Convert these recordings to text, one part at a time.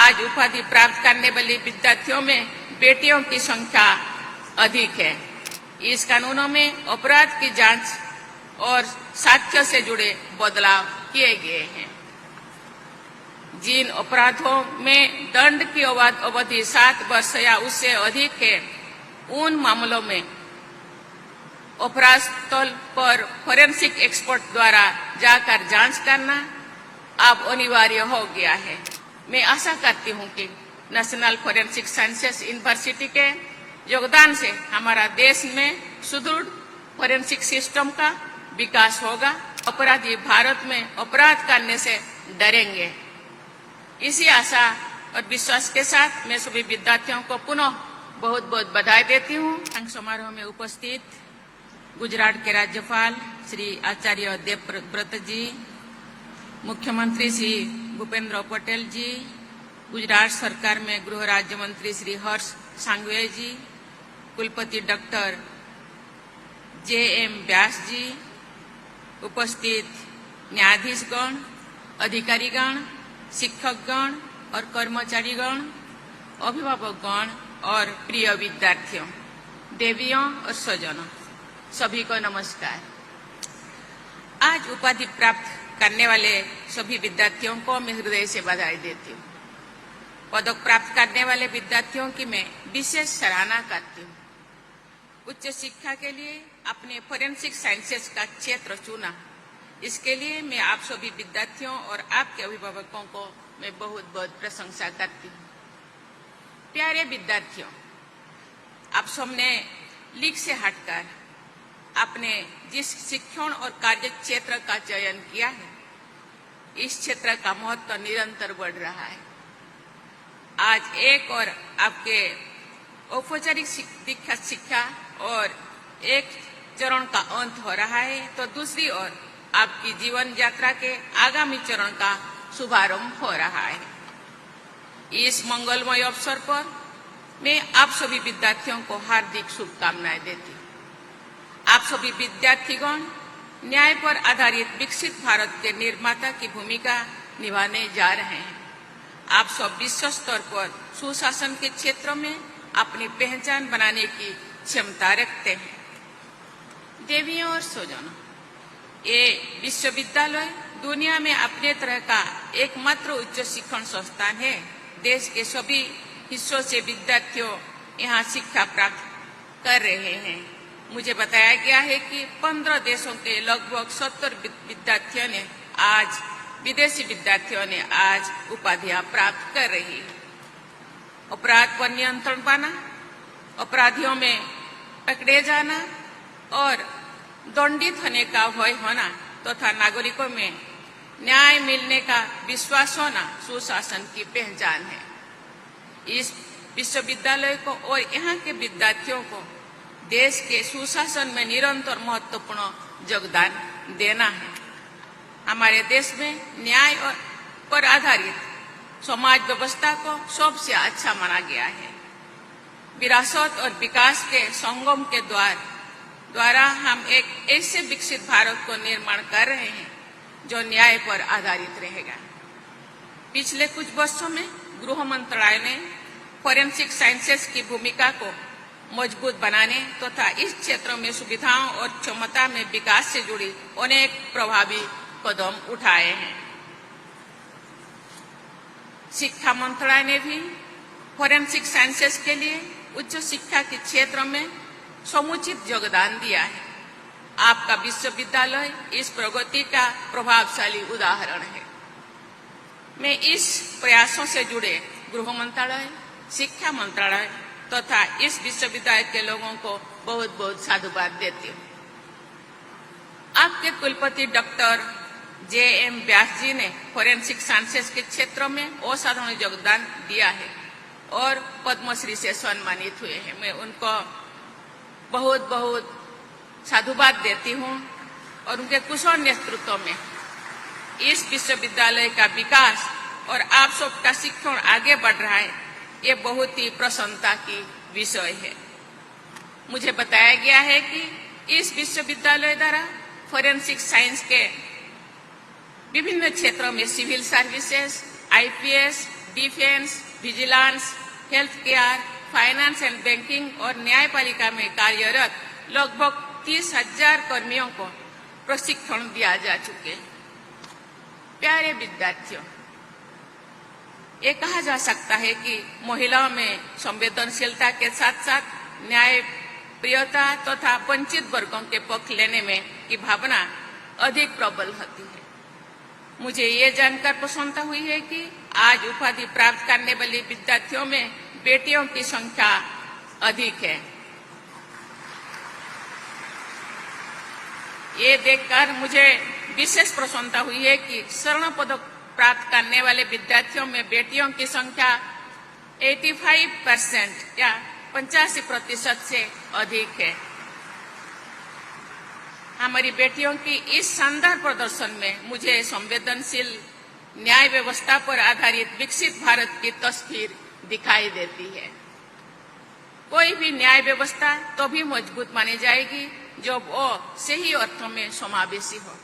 आज उपाधि प्राप्त करने वाले विद्यार्थियों में बेटियों की संख्या अधिक है। इस कानूनों में अपराध की जांच और साक्ष्य से जुड़े बदलाव किए गए हैं। जिन अपराधों में दंड की अवधि 7 वर्ष या उससे अधिक है, उन मामलों में अपराध स्थल पर फोरेंसिक एक्सपर्ट द्वारा जाकर जांच करना अब अनिवार्य हो गया है। मैं आशा करती हूं कि नेशनल फोरेंसिक साइंसेस यूनिवर्सिटी के योगदान से हमारा देश में सुदृढ़ फोरेंसिक सिस्टम का विकास होगा। अपराधी भारत में अपराध करने से डरेंगे। इसी आशा और विश्वास के साथ मैं सभी विद्यार्थियों को पुनः बहुत बहुत बधाई देती हूँ। अंक समारोह में उपस्थित गुजरात के राज्यपाल श्री आचार्य देवव्रत जी, मुख्यमंत्री श्री भूपेंद्र पटेल जी, गुजरात सरकार में गृह राज्य मंत्री श्री हर्ष सांघवी जी, कुलपति डॉक्टर JM व्यास जी, उपस्थित न्यायाधीशगण, अधिकारीगण, शिक्षकगण और कर्मचारीगण, अभिभावकगण और प्रिय विद्यार्थियों, देवियों और स्वजनों, सभी को नमस्कार। आज उपाधि प्राप्त करने वाले सभी विद्यार्थियों को मैं हृदय से बधाई देती हूँ। पदक प्राप्त करने वाले विद्यार्थियों की मैं विशेष सराहना करती हूँ। उच्च शिक्षा के लिए अपने फोरेंसिक साइंसेस का क्षेत्र चुना, इसके लिए मैं आप सभी विद्यार्थियों और आपके अभिभावकों को मैं बहुत बहुत प्रशंसा करती हूँ। प्यारे विद्यार्थियों, आप सबने लीक से हटकर आपने जिस शिक्षण और कार्य क्षेत्र का चयन किया है, इस क्षेत्र का महत्व निरंतर बढ़ रहा है। आज एक और आपके औपचारिक दीक्षांत शिक्षा और एक चरण का अंत हो रहा है, तो दूसरी ओर आपकी जीवन यात्रा के आगामी चरण का शुभारंभ हो रहा है। इस मंगलमय अवसर पर मैं आप सभी विद्यार्थियों को हार्दिक शुभकामनाएं देती हूँ। आप सभी विद्यार्थीगण न्याय पर आधारित विकसित भारत के निर्माता की भूमिका निभाने जा रहे हैं। आप सब विश्व स्तर पर सुशासन के क्षेत्र में अपनी पहचान बनाने की क्षमता रखते हैं। देवियों और स्वजनों, ये विश्वविद्यालय दुनिया में अपने तरह का एकमात्र उच्च शिक्षण संस्थान है। देश के सभी हिस्सों से विद्यार्थियों यहाँ शिक्षा प्राप्त कर रहे हैं। मुझे बताया गया है कि 15 देशों के लगभग 70 विदेशी विद्यार्थियों ने आज उपाधियां प्राप्त कर रही है। अपराध पर नियंत्रण पाना, अपराधियों में पकड़े जाना और दंडित होने का भय होना तथा नागरिकों में न्याय मिलने का विश्वास होना सुशासन की पहचान है। इस विश्वविद्यालय को और यहाँ के विद्यार्थियों को देश के सुशासन में निरंतर महत्वपूर्ण योगदान देना है। हमारे देश में न्याय पर आधारित समाज व्यवस्था को सबसे अच्छा माना गया है। विरासत और विकास के संगम के द्वारा हम एक ऐसे विकसित भारत को निर्माण कर रहे हैं जो न्याय पर आधारित रहेगा। पिछले कुछ वर्षों में गृह मंत्रालय ने फोरेंसिक साइंसेस की भूमिका को मजबूत बनाने तथा इस क्षेत्र में सुविधाओं और क्षमता में विकास से जुड़ी अनेक प्रभावी कदम उठाए हैं। शिक्षा मंत्रालय ने भी फोरेंसिक साइंसेस के लिए उच्च शिक्षा के क्षेत्र में समुचित योगदान दिया है। आपका विश्वविद्यालय इस प्रगति का प्रभावशाली उदाहरण है। मैं इस प्रयासों से जुड़े गृह मंत्रालय, शिक्षा मंत्रालय तथा इस विश्वविद्यालय के लोगों को बहुत बहुत साधुवाद देती हूँ। आपके कुलपति डॉक्टर JM व्यास जी ने फोरेंसिक साइंसेस के क्षेत्र में असाधारण योगदान दिया है और पद्मश्री से सम्मानित हुए हैं। मैं उनको बहुत बहुत साधुवाद देती हूँ और उनके कुशल नेतृत्व में इस विश्वविद्यालय का विकास और आप सबका शिक्षण आगे बढ़ रहा है, ये बहुत ही प्रसन्नता की विषय है। मुझे बताया गया है कि इस विश्वविद्यालय द्वारा फोरेंसिक साइंस के विभिन्न क्षेत्रों में civil services, IPS, defence, vigilance, health care, finance and banking और न्यायपालिका में कार्यरत लगभग 30,000 कर्मियों को प्रशिक्षण दिया जा चुके। प्यारे विद्यार्थियों, ये कहा जा सकता है कि महिलाओं में संवेदनशीलता के साथ साथ न्याय प्रियता तथा वंचित वर्गों के पक्ष लेने में की भावना अधिक प्रबल होती है। मुझे ये जानकर प्रसन्नता हुई है कि आज उपाधि प्राप्त करने वाले विद्यार्थियों में बेटियों की संख्या अधिक है। ये देखकर मुझे विशेष प्रसन्नता हुई है कि स्वर्ण पदक प्राप्त करने वाले विद्यार्थियों में बेटियों की संख्या 85% या 85% से अधिक है। हमारी बेटियों की इस शानदार प्रदर्शन में मुझे संवेदनशील न्याय व्यवस्था पर आधारित विकसित भारत की तस्वीर दिखाई देती है। कोई भी न्याय व्यवस्था तो भी मजबूत मानी जाएगी जब वो सही अर्थों में समावेशी हो,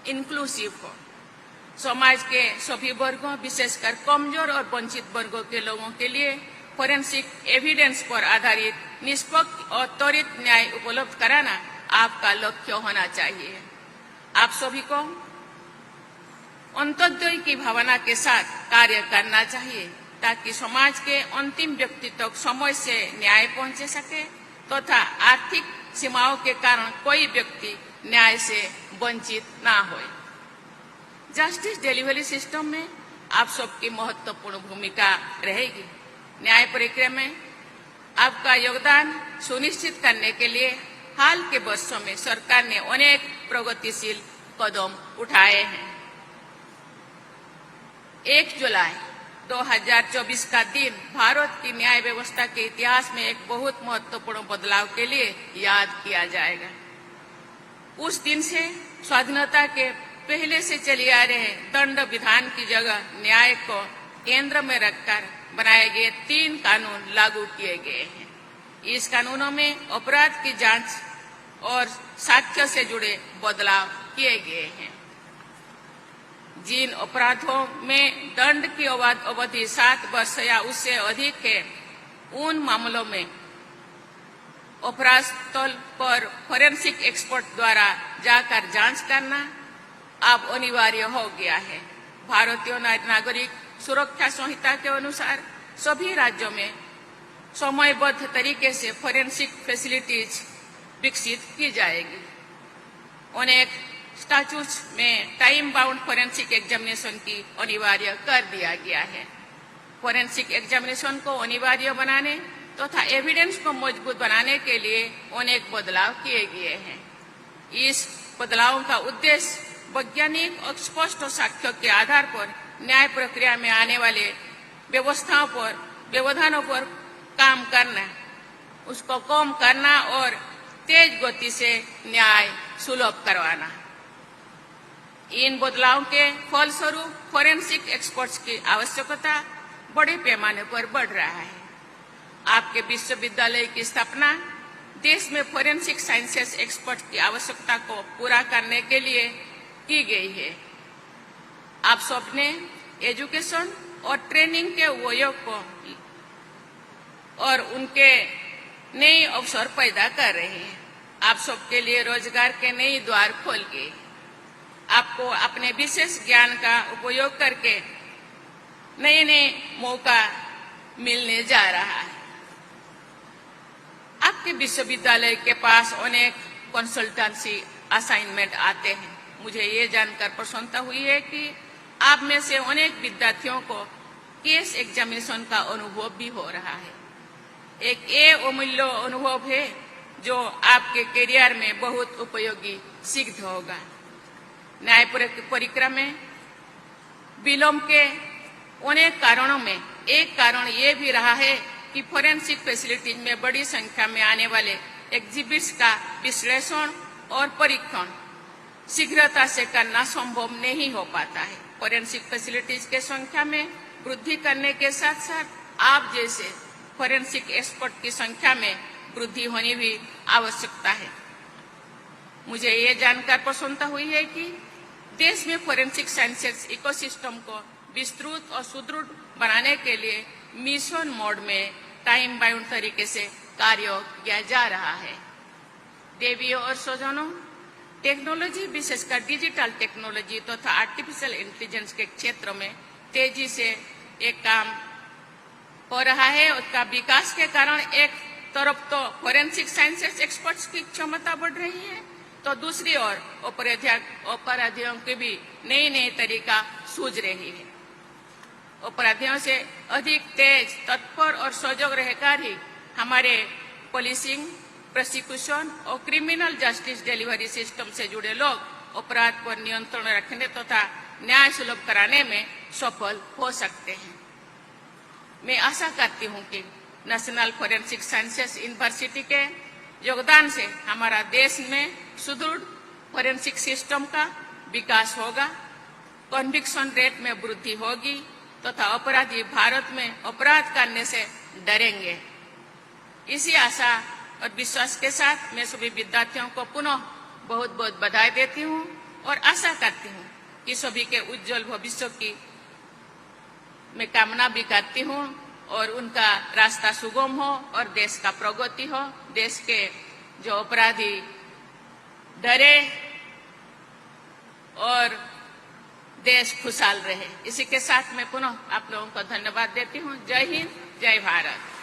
इंक्लूसिव हो। समाज के सभी वर्गों, विशेषकर कमजोर और वंचित वर्गों के लोगों के लिए फोरेंसिक एविडेंस पर आधारित निष्पक्ष और त्वरित न्याय उपलब्ध कराना आपका लक्ष्य होना चाहिए। आप सभी को अंत्योदय की भावना के साथ कार्य करना चाहिए ताकि समाज के अंतिम व्यक्ति तक समय से न्याय पहुंचे सके तथा आर्थिक सीमाओं के कारण कोई व्यक्ति न्याय से वंचित ना हो। जस्टिस डिलीवरी सिस्टम में आप सबकी महत्वपूर्ण भूमिका रहेगी। न्याय प्रक्रिया में आपका योगदान सुनिश्चित करने के लिए हाल के वर्षों में सरकार ने अनेक प्रगतिशील कदम उठाए हैं। 1 जुलाई 2024 का दिन भारत की न्याय व्यवस्था के इतिहास में एक बहुत महत्वपूर्ण बदलाव के लिए याद किया जाएगा। उस दिन से स्वाधीनता के पहले से चले आ रहे दंड विधान की जगह न्याय को केंद्र में रखकर बनाए गए 3 कानून लागू किए गए हैं। इस कानूनों में अपराध की जांच और साक्ष्य से जुड़े बदलाव किए गए हैं। जिन अपराधों में दंड की अवधि 7 वर्ष या उससे अधिक है, उन मामलों में अपराध स्थल पर फोरेंसिक एक्सपर्ट द्वारा जाकर जांच करना अब अनिवार्य हो गया है। भारतीय नागरिक सुरक्षा संहिता के अनुसार सभी राज्यों में समयबद्ध तरीके से फोरेंसिक फैसिलिटीज विकसित की जाएगी। अनेक स्टैट्यूट्स में टाइम बाउंड फोरेंसिक एग्जामिनेशन की अनिवार्य कर दिया गया है। फोरेंसिक एग्जामिनेशन को अनिवार्य बनाने तथा एविडेंस को मजबूत बनाने के लिए अनेक बदलाव किए गए हैं। इस बदलावों का उद्देश्य वैज्ञानिक और स्पष्ट साक्ष्यों के आधार पर न्याय प्रक्रिया में आने वाले व्यवधानों पर काम करना, उसको कम करना और तेज गति से न्याय सुलभ करवाना। इन बदलावों के फलस्वरूप फोरेंसिक एक्सपर्ट्स की आवश्यकता बड़े पैमाने पर बढ़ रहा है। आपके विश्वविद्यालय की स्थापना देश में फोरेंसिक साइंसेस एक्सपर्ट की आवश्यकता को पूरा करने के लिए की गई है। आप सबने एजुकेशन और ट्रेनिंग के उपयोग को और उनके नए अवसर पैदा कर रहे हैं। आप सबके लिए रोजगार के नए द्वार खोल गए। आपको अपने विशेष ज्ञान का उपयोग करके नए नए मौका मिलने जा रहा है। आपके विश्वविद्यालय के पास अनेक कंसल्टेंसी असाइनमेंट आते हैं। मुझे ये जानकर प्रसन्नता हुई है कि आप में से अनेक विद्यार्थियों को केस एग्जामिनेशन का अनुभव भी हो रहा है। एक ये अमूल्य अनुभव है जो आपके करियर में बहुत उपयोगी सिद्ध होगा। न्याय प्रक्रिया में विलंब के अनेक कारणों में एक कारण ये भी रहा है कि फोरेंसिक फैसिलिटीज में बड़ी संख्या में आने वाले एग्जिबिट्स का विश्लेषण और परीक्षण शीघ्रता से करना संभव नहीं हो पाता है। फोरेंसिक फैसिलिटीज के संख्या में वृद्धि करने के साथ साथ आप जैसे फोरेंसिक एक्सपर्ट की संख्या में वृद्धि होनी भी आवश्यकता है। मुझे ये जानकर प्रसन्नता हुई है कि देश में फोरेंसिक साइंसेस इकोसिस्टम को विस्तृत और सुदृढ़ बनाने के लिए मिशन मोड में टाइम बाउंड तरीके से कार्य किया जा रहा है। देवियों और स्वजनों, टेक्नोलॉजी विशेषकर डिजिटल टेक्नोलॉजी तथा आर्टिफिशियल इंटेलिजेंस के क्षेत्र में तेजी से एक काम हो रहा है। उसका विकास के कारण एक तरफ तो फोरेंसिक साइंसेस एक्सपर्ट्स की क्षमता बढ़ रही है, तो दूसरी ओर अपराधियों की भी नई नई तरीका सूझ रही है। अपराधियों से अधिक तेज, तत्पर और सजग रहकर ही हमारे पुलिसिंग, प्रोसिक्यूशन और क्रिमिनल जस्टिस डिलीवरी सिस्टम से जुड़े लोग अपराध पर नियंत्रण रखने तथा न्याय सुलभ कराने में सफल हो सकते हैं। मैं आशा करती हूं कि नेशनल फोरेंसिक साइंसेस यूनिवर्सिटी के योगदान से हमारा देश में सुदृढ़ फोरेंसिक सिस्टम का विकास होगा, कन्विक्शन रेट में वृद्धि होगी तथा अपराधी भारत में अपराध करने से डरेंगे। इसी आशा और विश्वास के साथ मैं सभी विद्यार्थियों को पुनः बहुत बहुत बधाई देती हूं और आशा करती हूं कि सभी के उज्जवल भविष्य की मैं कामना भी करती हूं और उनका रास्ता सुगम हो और देश का प्रगति हो, देश के जो अपराधी डरे और देश खुशहाल रहे। इसी के साथ मैं पुनः आप लोगों को धन्यवाद देती हूं। जय हिंद, जय भारत।